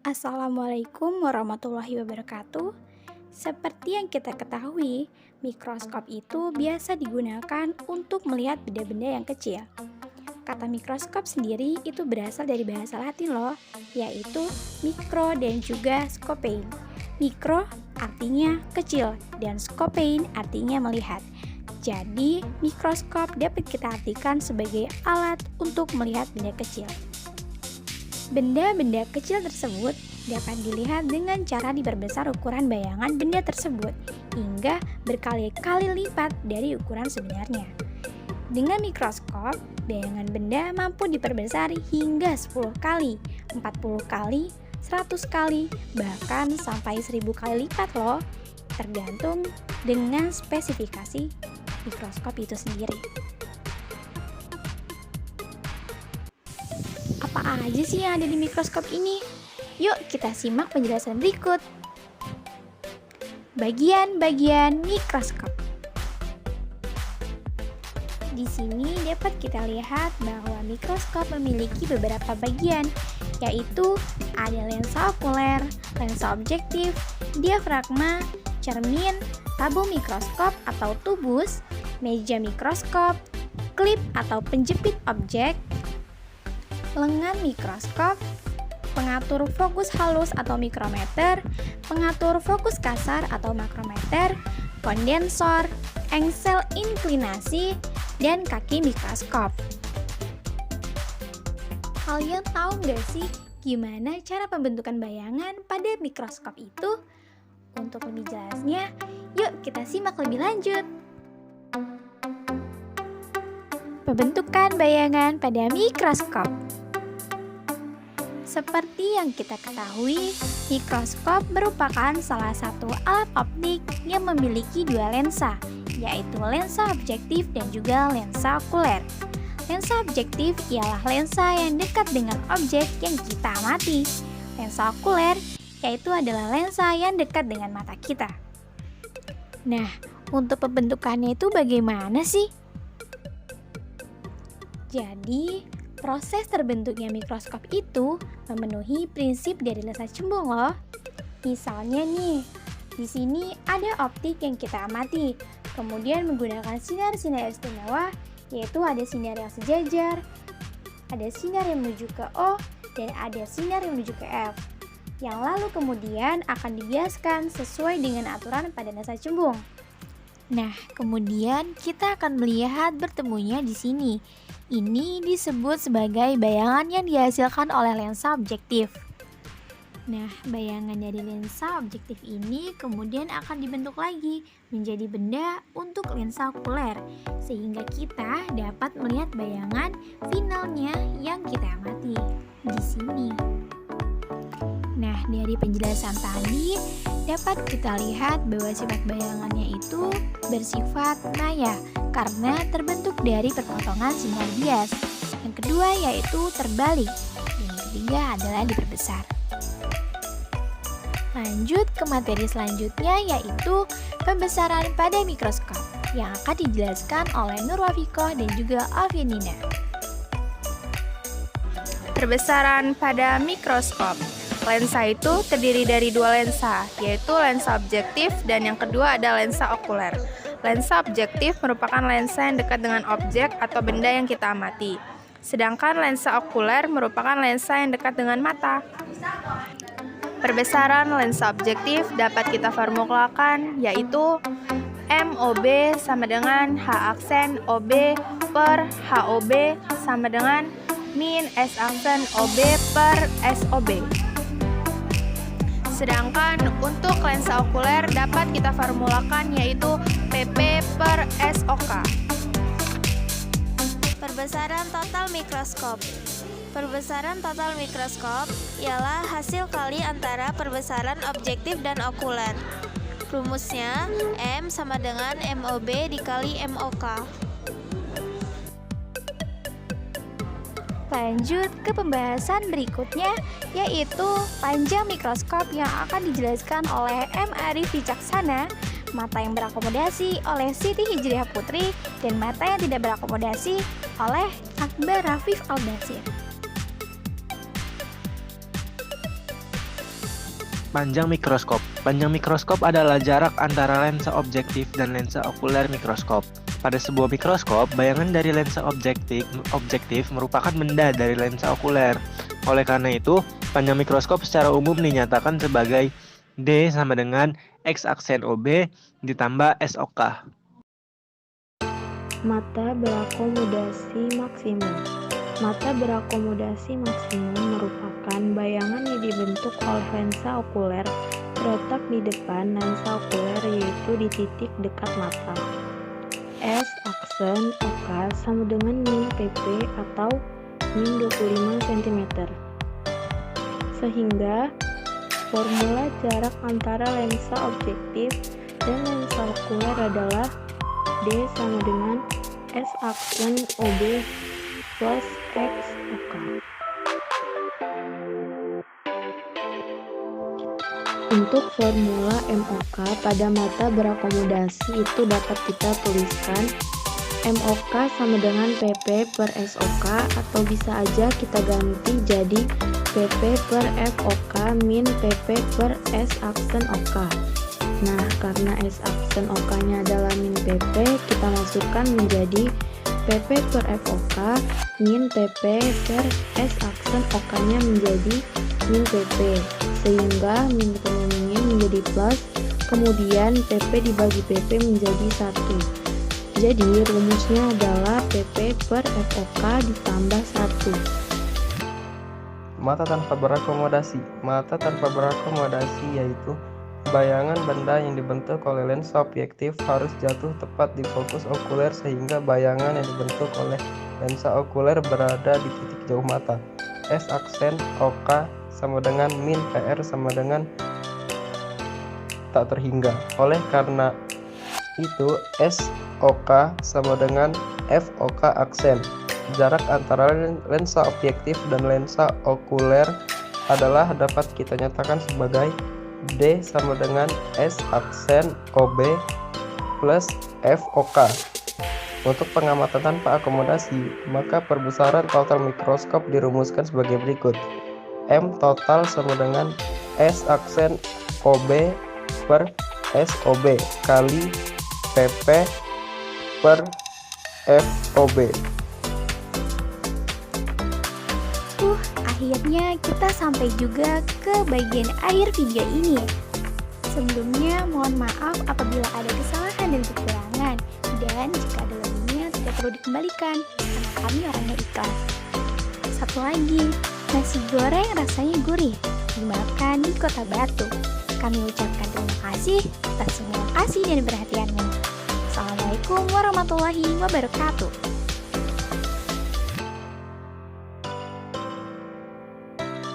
Assalamualaikum warahmatullahi wabarakatuh. Seperti yang kita ketahui, mikroskop itu biasa digunakan untuk melihat benda-benda yang kecil. Kata mikroskop sendiri itu berasal dari bahasa Latin loh, yaitu mikro dan juga scopein. Mikro artinya kecil dan scopein artinya melihat. Jadi, mikroskop dapat kita artikan sebagai alat untuk melihat benda kecil. Benda-benda kecil tersebut dapat dilihat dengan cara diperbesar ukuran bayangan benda tersebut hingga berkali-kali lipat dari ukuran sebenarnya. Dengan mikroskop, bayangan benda mampu diperbesar hingga 10 kali, 40 kali, 100 kali, bahkan sampai 1000 kali lipat loh, tergantung dengan spesifikasi mikroskop itu sendiri. Apa aja sih yang ada di mikroskop ini? Yuk kita simak penjelasan berikut. Bagian-bagian mikroskop. Di sini dapat kita lihat bahwa mikroskop memiliki beberapa bagian, yaitu ada lensa okuler, lensa objektif, diafragma, cermin, tabung mikroskop atau tubus, meja mikroskop, klip atau penjepit objek, lengan mikroskop, pengatur fokus halus atau mikrometer, pengatur fokus kasar atau makrometer, kondensor, engsel inklinasi, dan kaki mikroskop. Kalian tahu nggak sih gimana cara pembentukan bayangan pada mikroskop itu? Untuk lebih jelasnya, yuk kita simak lebih lanjut. Pembentukan bayangan pada mikroskop. Seperti yang kita ketahui, mikroskop merupakan salah satu alat optik yang memiliki dua lensa, yaitu lensa objektif dan juga lensa okuler. Lensa objektif ialah lensa yang dekat dengan objek yang kita amati. Lensa okuler yaitu adalah lensa yang dekat dengan mata kita. Nah, untuk pembentukannya itu bagaimana sih? Jadi, proses terbentuknya mikroskop itu memenuhi prinsip dari lensa cembung loh. Misalnya nih, di sini ada optik yang kita amati, kemudian menggunakan sinar-sinar istimewa, yaitu ada sinar yang sejajar, ada sinar yang menuju ke O, dan ada sinar yang menuju ke F, yang lalu kemudian akan dibiaskan sesuai dengan aturan pada lensa cembung. Nah, kemudian kita akan melihat bertemunya di sini. Ini disebut sebagai bayangan yang dihasilkan oleh lensa objektif. Nah, bayangan dari lensa objektif ini kemudian akan dibentuk lagi menjadi benda untuk lensa okuler, sehingga kita dapat melihat bayangan finalnya yang kita amati di sini. Nah, dari penjelasan tadi dapat kita lihat bahwa sifat bayangannya itu bersifat maya karena terbentuk dari perpotongan sinar bias. Yang kedua yaitu terbalik, dan yang ketiga adalah diperbesar. Lanjut ke materi selanjutnya yaitu pembesaran pada mikroskop yang akan dijelaskan oleh Nurwafikoh dan juga Alfianina. Perbesaran pada mikroskop. Lensa itu terdiri dari dua lensa, yaitu lensa objektif dan yang kedua ada lensa okuler. Lensa objektif merupakan lensa yang dekat dengan objek atau benda yang kita amati. Sedangkan lensa okuler merupakan lensa yang dekat dengan mata. Perbesaran lensa objektif dapat kita formulakan yaitu MOB sama dengan H aksen OB per HOB sama dengan min S aksen OB per SOB. Sedangkan untuk lensa okuler dapat kita formulakan yaitu PP per SOK. Perbesaran total mikroskop. Perbesaran total mikroskop ialah hasil kali antara perbesaran objektif dan okuler. Rumusnya M sama dengan MOB dikali MOK. Lanjut ke pembahasan berikutnya, yaitu panjang mikroskop yang akan dijelaskan oleh M. Arif Wicaksana, mata yang berakomodasi oleh Siti Hijriah Putri, dan mata yang tidak berakomodasi oleh Akbar Rafif Al-Basir. Panjang mikroskop. Panjang mikroskop adalah jarak antara lensa objektif dan lensa okuler mikroskop. Pada sebuah mikroskop, bayangan dari lensa objektif merupakan benda dari lensa okuler. Oleh karena itu, panjang mikroskop secara umum dinyatakan sebagai D sama dengan X aksen OB ditambah SOK. Mata berakomodasi maksimum. Mata berakomodasi maksimum merupakan bayangan yang dibentuk oleh lensa okuler terletak di depan lensa okuler, yaitu di titik dekat mata. S aksen OK sama dengan min pp atau min 25 cm. Sehingga formula jarak antara lensa objektif dan lensa okuler adalah D sama dengan S aksen OB plus X OK. Untuk formula MOK pada mata berakomodasi itu dapat kita tuliskan MOK sama dengan PP per SOK, atau bisa aja kita ganti jadi PP per FOK min PP per S aksen OK. Nah, karena S aksen OK nya adalah min PP, kita masukkan menjadi PP per FOK min PP per S aksen OK nya menjadi min PP, sehingga min ketemu min menjadi plus, kemudian PP dibagi PP menjadi 1. Jadi rumusnya adalah PP per FOK ditambah 1. Mata tanpa berakomodasi. Mata tanpa berakomodasi yaitu bayangan benda yang dibentuk oleh lensa objektif harus jatuh tepat di fokus okuler sehingga bayangan yang dibentuk oleh lensa okuler berada di titik jauh mata. S aksen OK sama dengan min PR sama dengan tak terhingga. Oleh karena itu SOK sama dengan FOK aksen. Jarak antara lensa objektif dan lensa okuler adalah dapat kita nyatakan sebagai D sama dengan S aksen OB plus FOK. Untuk pengamatan tanpa akomodasi, maka perbesaran total mikroskop dirumuskan sebagai berikut. M total sama dengan S aksen OB per SOB kali PP per FOB. Akhirnya kita sampai juga ke bagian akhir video ini. Sebelumnya mohon maaf apabila ada kesalahan dan kekurangan, dan jika ada lebihnya tidak perlu dikembalikan karena kami orangnya ikhlas. Satu lagi, nasi goreng rasanya gurih dimakan di Kota Batu. Kami ucapkan terima kasih atas semua kasih dan perhatianmu. Assalamualaikum warahmatullahi wabarakatuh.